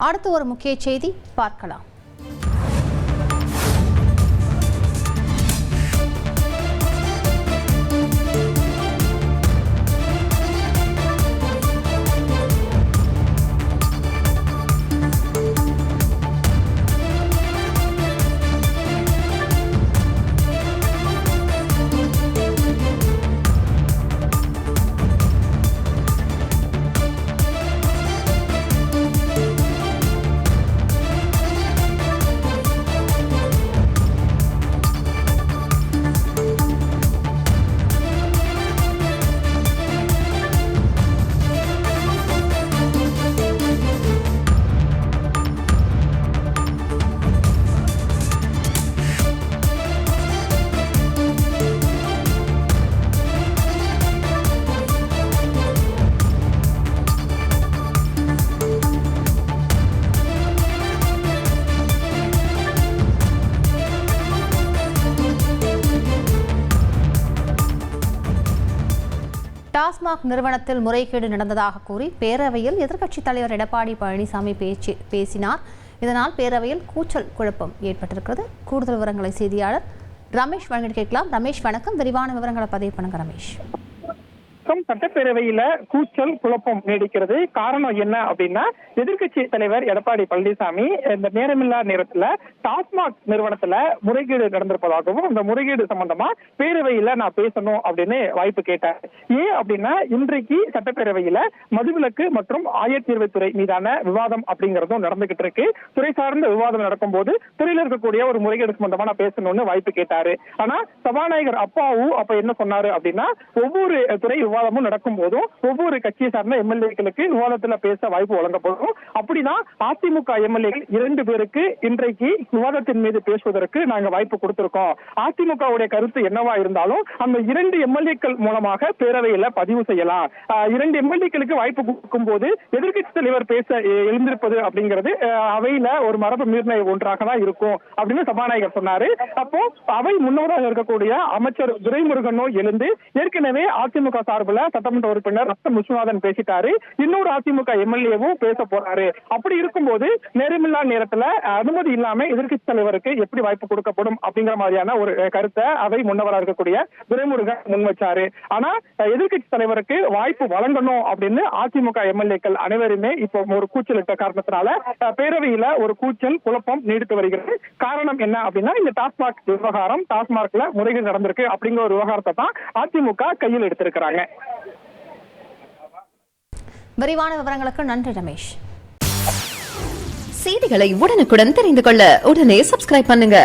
அடுத்து ஒரு முக்கிய செய்தி பார்க்கலாம். டாஸ்மாக் நிறுவனத்தில் முறைகேடு நடந்ததாக கூறி பேரவையில் எதிர்க்கட்சித் தலைவர் எடப்பாடி பழனிசாமி பேசினார். இதனால் பேரவையில் கூச்சல் குழப்பம் ஏற்பட்டிருக்கிறது. கூடுதல் விவரங்களை செய்தியாளர் ரமேஷ் வழங்கிட்டு கேட்கலாம். ரமேஷ் வணக்கம். விரிவான விவரங்களை பதிவு பண்ணுங்க ரமேஷ். சட்டப்பேரவையில கூச்சல் குழப்பம் நீடிக்கிறது. காரணம் என்ன அப்படின்னா, எதிர்க்கட்சி தலைவர் எடப்பாடி பழனிசாமி இந்த நேரமில்லா நேரத்துல டாஸ்மாக் நிறுவனத்துல முறைகேடு நடந்திருப்பதாகவும் இந்த முறைகேடு சம்பந்தமா பேரவையில நான் பேசணும் அப்படின்னு வாய்ப்பு கேட்டார். ஏன் அப்படின்னா, இன்றைக்கு சட்டப்பேரவையில மதுவிலக்கு மற்றும் ஆயத்தீர்வைத்துறை மீதான விவாதம் அப்படிங்கறதும் நடந்துகிட்டு இருக்கு. துறை சார்ந்த விவாதம் நடக்கும் போது துறையில இருக்கக்கூடிய ஒரு முறைகேடு சம்பந்தமா நான் பேசணும்னு வாய்ப்பு கேட்டாரு. ஆனா சபாநாயகர் அப்பாவு அப்ப என்ன சொன்னாரு அப்படின்னா, ஒவ்வொரு துறை விவாதமும் நடக்கும் போதும் ஒவ்வொரு கட்சியை சார்ந்த எம்எல்ஏக்களுக்கு விவாதத்துல பேச வாய்ப்பு வழங்கப்படும். அப்படிதான் அதிமுக எம்எல்ஏக்கள் 2 பேருக்கு இன்றைக்கு விவாதத்தின் மீது பேசுவதற்கு நாங்க வாய்ப்பு கொடுத்திருக்கோம். அதிமுகவுடைய கருத்து என்னவா இருந்தாலும் அந்த 2 எம்எல்ஏக்கள் மூலமாக பேரவையில பதிவு செய்யலாம். 2 எம்எல்ஏக்களுக்கு வாய்ப்பு கொடுக்கும் போது எதிர்க்கட்சி தலைவர் பேச எழுந்திருப்பது அப்படிங்கிறது அவையில ஒரு மரபு மீறின ஒன்றாக தான் இருக்கும் அப்படின்னு சபாநாயகர் சொன்னாரு. அப்போ அவை முன்னோராக இருக்கக்கூடிய அமைச்சர் துரைமுருகனோ எழுந்து ஏற்கனவே அதிமுக சார்பில் சட்டமன்ற உறுப்பினர் ரத்தம் விஸ்வநாதன் பேசிட்டாரு. இன்னொரு அதிமுக எம்எல்ஏவும் பேச போறாரு. அப்படி இருக்கும்போது நேரமில்லா நேரத்துல அனுமதி இல்லாம எதிர்க்கட்சி தலைவருக்கு எப்படி வாய்ப்பு கொடுக்கப்படும் அப்படிங்கிற மாதிரியான ஒரு கருத்தை அவை முன்னவராக இருக்கக்கூடிய துரைமுருகன் முன் வச்சாரு. ஆனா எதிர்க்கட்சி தலைவருக்கு வாய்ப்பு வழங்கணும் அப்படின்னு அதிமுக எம்எல்ஏக்கள் அனைவருமே இப்போ ஒரு கூச்சலிட்ட காரணத்தினால பேரவையில ஒரு கூச்சல் குழப்பம் நீடித்து வருகிறது. காரணம் என்ன அப்படின்னா, இந்த டாஸ்மாக் விவகாரம், டாஸ்மாக்ல முறைகேடு நடந்திருக்கு அப்படிங்கிற ஒரு விவகாரத்தை தான் அதிமுக கையில் எடுத்திருக்கிறாங்க. விரிவான விவரங்களுக்கு நன்றி ரமேஷ். செய்திகளை உடனுக்குடன் தெரிந்து கொள்ள உடனே சப்ஸ்கிரைப் பண்ணுங்க.